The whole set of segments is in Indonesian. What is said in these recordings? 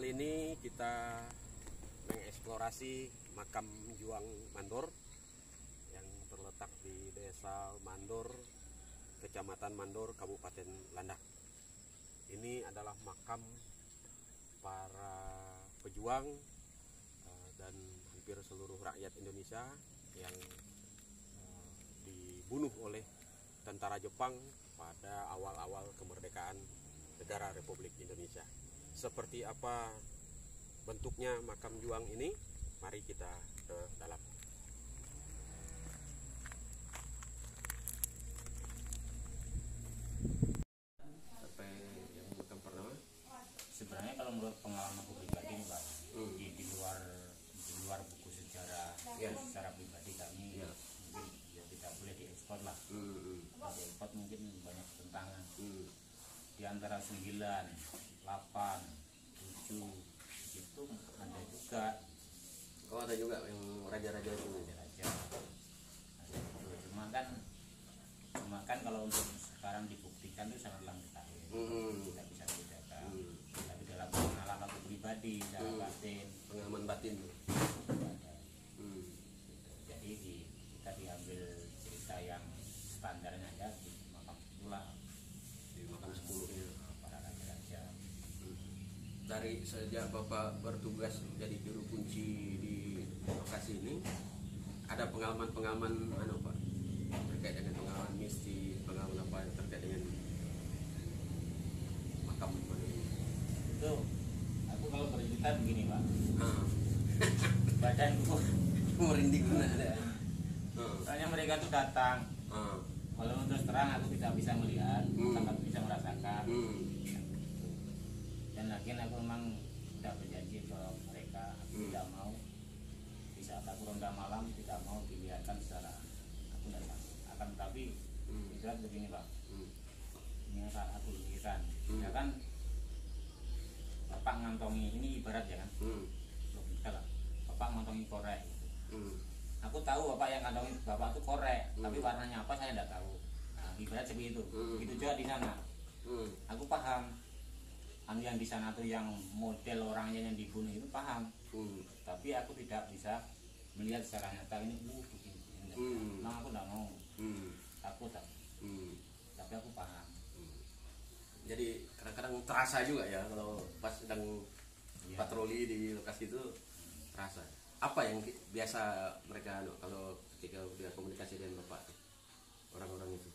Kali ini kita mengeksplorasi makam Juang Mandor yang terletak di Desa Mandor, Kecamatan Mandor, Kabupaten Landak. Ini adalah makam para pejuang dan hampir seluruh rakyat Indonesia yang dibunuh oleh tentara Jepang pada awal-awal kemerdekaan negara Republik Indonesia. Seperti apa bentuknya makam Juang ini? Mari kita ke dalam. Sampai yang makam pertama. Sebenarnya kalau menurut pengalaman aku pribadi nih Pak, di luar buku sejarah secara pribadi kami mungkin ya tidak boleh diekspor lah. Kalau diekspor mungkin banyak pertentangan. Di antara 9, 8, 7 itu ada juga. Oh, ada juga yang raja-raja itu. Raja. Cuma kan kalau untuk sekarang dibuktikan itu sangatlah mustahil. Tidak bisa dibedakan. Tapi dalam pengalaman aku pribadi, secara batin, Pengalaman batin. ada. Jadi kita diambil cerita yang standarnya aja di makam itulah. Di makam 10 ini. Para raja-raja. Dari sejak Bapak bertugas menjadi juru kunci di lokasi ini, ada pengalaman-pengalaman Pak terkait dengan pengalaman mistis, pengalaman apa yang terkait dengan makam ini? Itu aku kalau bercerita begini Pak, badanku Merinding benar ada. soalnya mereka tuh datang, walaupun terus terang aku tidak bisa melihat, tapi bisa merasakan. Dan lagi aku memang sudah berjanji ke mereka, aku tidak mau di saat aku ronda malam tidak mau dilihatkan secara aku tidak sanggup. Akan tetapi ibarat begini Pak, ini saat aku lukiskan, ya kan Bapak ngantongi ini ibarat ya kan, logika lah, Bapak ngantongi korek. Aku tahu Bapak yang ngantongi Bapak itu korek, tapi warnanya apa saya tidak tahu. Nah, ibarat seperti itu. Begitu juga di sana. Aku paham. Yang di sana tuh yang model orangnya yang dibunuh itu paham. Tapi aku tidak bisa melihat secara nyata ini begini. Nah, aku tidak mau. Takut. Tapi aku paham. Jadi kadang-kadang terasa juga ya kalau pas sedang patroli di lokasi itu terasa. Apa yang biasa mereka kalau ketika dia komunikasi dengan Bapak orang-orang itu?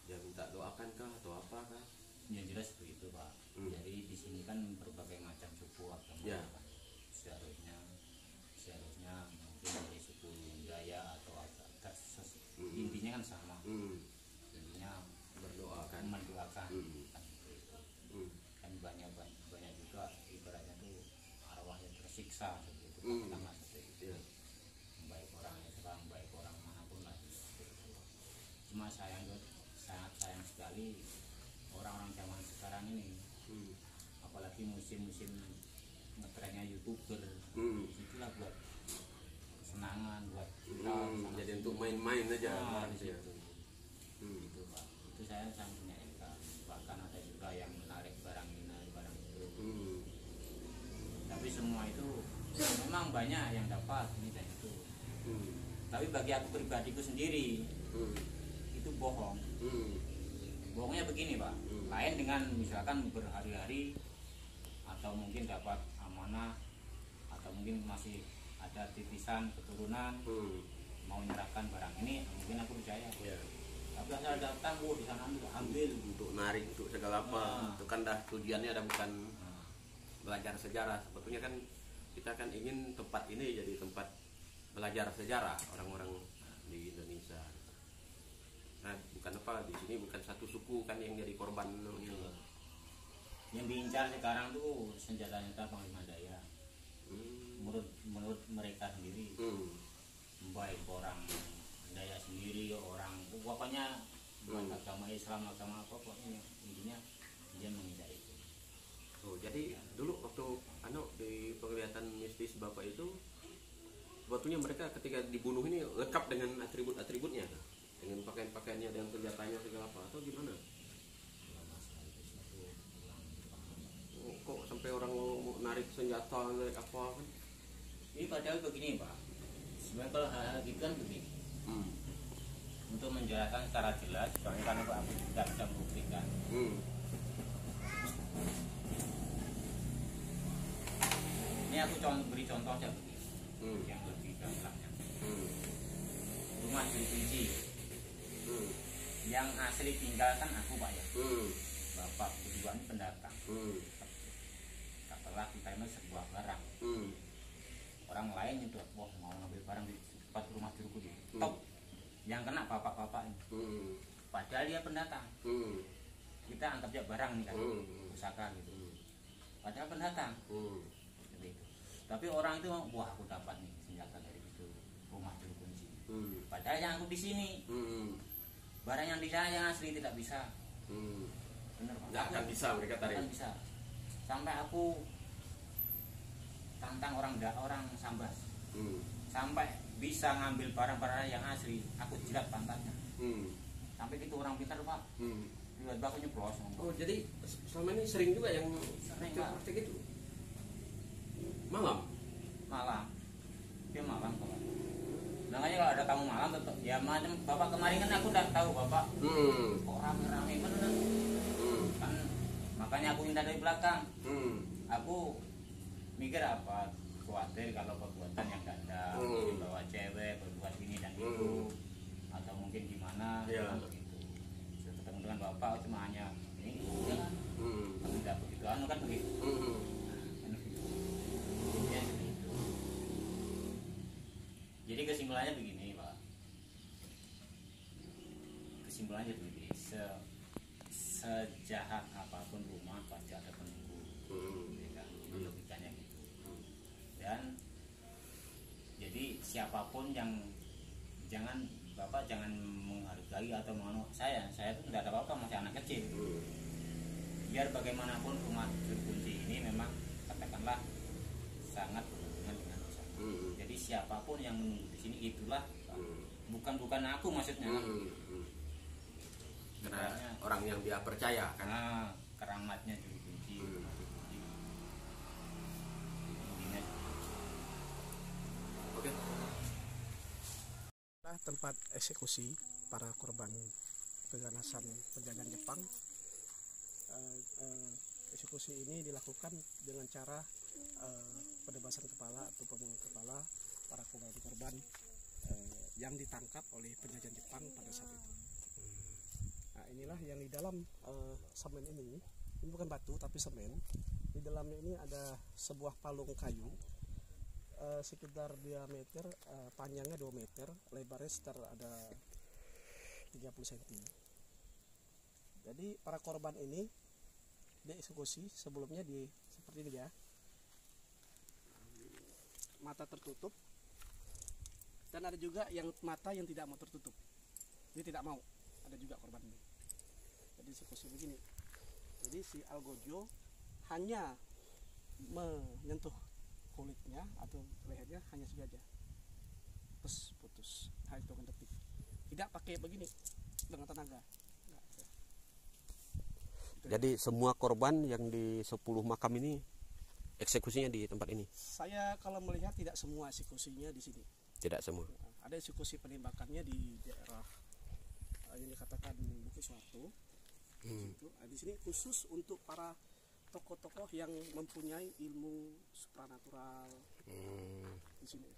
Dia minta doakan kah atau apa kah? Yang jelas begitu Pak. Jadi di sini kan berbagai macam suku agama. Seharusnya mungkin dari suku Dayak atau atas intinya kan sama. Intinya Berdoakan. mendoakan kan itu. Kan banyak juga ibaratnya tuh arwah yang tersiksa seperti itu. Katakanlah seperti itu. Baik orang Islam, baik orang manapun lah seperti itu. Cuma sangat sayang sekali orang-orang zaman sekarang ini, apalagi musim-musim ngetrennya YouTuber, itulah buat kesenangan, buat Jadi untuk main-main aja. Gitu Pak. Itu saya sangat menyayangkan. Bahkan ada juga yang menarik barang ini, barang itu. Tapi semua itu memang banyak yang dapat ini dan itu. Tapi bagi aku pribadiku sendiri itu bohong. Bohongnya begini Pak, lain dengan misalkan berhari-hari atau mungkin dapat amanah atau mungkin masih ada titisan keturunan mau menyerahkan barang ini, mungkin aku percaya. Tapi asal datang, di sana ambil Untuk narik, untuk segala apa, itu kan dah tujuannya ada bukan belajar sejarah. Sebetulnya kan kita kan ingin tempat ini jadi tempat belajar sejarah orang-orang di Indonesia. Nah, bukan apa di sini bukan satu suku kan yang jadi korban. Yang diincar sekarang tuh senjata-senjata Panglima Daya. Menurut mereka sendiri, baik orang Daya sendiri, orang pokoknya agama Islam, agama apa pokoknya intinya dia menghindar itu. Jadi dulu waktu di penglihatan mistis Bapak itu sebetulnya mereka ketika dibunuh ini lengkap dengan atribut-atributnya, dengan pakaian-pakaiannya, dengan senjatanya segala apa atau gimana? Kok sampai orang narik senjata, narik apa kan? Ini padahal begini Pak, sebenarnya kalau hal-hal gitu kan begini, untuk menjelaskan secara jelas, soalnya kan aku tidak bisa membuktikan. Ini aku beri contoh aja begini, yang lebih gamblangnya. Rumah dikunci, yang asli tinggal kan aku Pak ya, bapak kedua ini pendatang. Setelah kita ini sebuah barang, orang lain itu wah mau ngambil barang di tempat rumah juruku di top, yang kena bapak-bapak ini. Padahal dia pendatang, kita anggap dia barang nih kan, pusaka gitu. Padahal pendatang, seperti itu. Tapi orang itu wah aku dapat nih senjata dari itu rumah jurukunci. Padahal yang aku di sini, barang yang di saya yang asli tidak bisa. Bener Pak. Nggak akan bisa mereka tarik. Akan bisa. Sampai aku tantang orang Sambas, sampai bisa ngambil barang-barang yang asli, aku jilat pantatnya. Sampai gitu orang pintar Pak, tiba-tiba aku nyeplos. Oh jadi selama ini sering juga yang praktik itu malam, dia malam Pak. Makanya kalau ada tamu malam tetap ya macam bapak kemarin kan aku udah tahu bapak, kok rame-rame bener, kan makanya aku minta dari belakang. Aku mikir apa khawatir kalau perbuatan yang ganda, bawa cewek berbuat ini dan itu, atau mungkin gimana begitu. Ketemu dengan bapak cuma hanya ini ya kan, tidak begitu anu kan begitu. Ya, begitu. Jadi kesimpulannya begini Pak, kesimpulannya begini, sejahat apapun rumah pasti ada penunggu, ya kan? Logikanya gitu. Dan jadi siapapun yang bapak jangan menghargai atau menganut saya itu tidak ada apa-apa, masih anak kecil. Biar bagaimanapun rumah jurukunci ini memang katakanlah sangat berhubungan dengan dosa. Jadi siapapun yang menunggu di sini itulah bukan aku maksudnya. Karena orang yang dia percaya kan. Keramatnya jurukunci. Oke. Tempat eksekusi para korban keganasan penjajahan Jepang. Eksekusi ini dilakukan dengan cara penebasan kepala atau pembunuhan kepala para korban yang ditangkap oleh penjajahan Jepang pada saat itu. Nah, inilah yang di dalam semen ini bukan batu tapi semen. Di dalamnya ini ada sebuah palung kayu sekitar diameter panjangnya 2 meter, lebarnya sekitar ada 30 cm. Jadi para korban ini dieksekusi sebelumnya seperti ini ya, mata tertutup, dan ada juga yang mata yang tidak mau tertutup, dia tidak mau, ada juga korban ini. Jadi eksekusi begini. Jadi si Algojo hanya menyentuh kulitnya atau lehernya hanya saja, terus putus, hanya hitungan detik, tidak pakai begini dengan tenaga. Jadi semua korban yang di 10 makam ini eksekusinya di tempat ini? Saya kalau melihat tidak semua eksekusinya di sini. Tidak semua. Ada eksekusi penembakannya di daerah yang dikatakan Bukit Suharto. Di sini khusus untuk para tokoh-tokoh yang mempunyai ilmu supranatural di sini.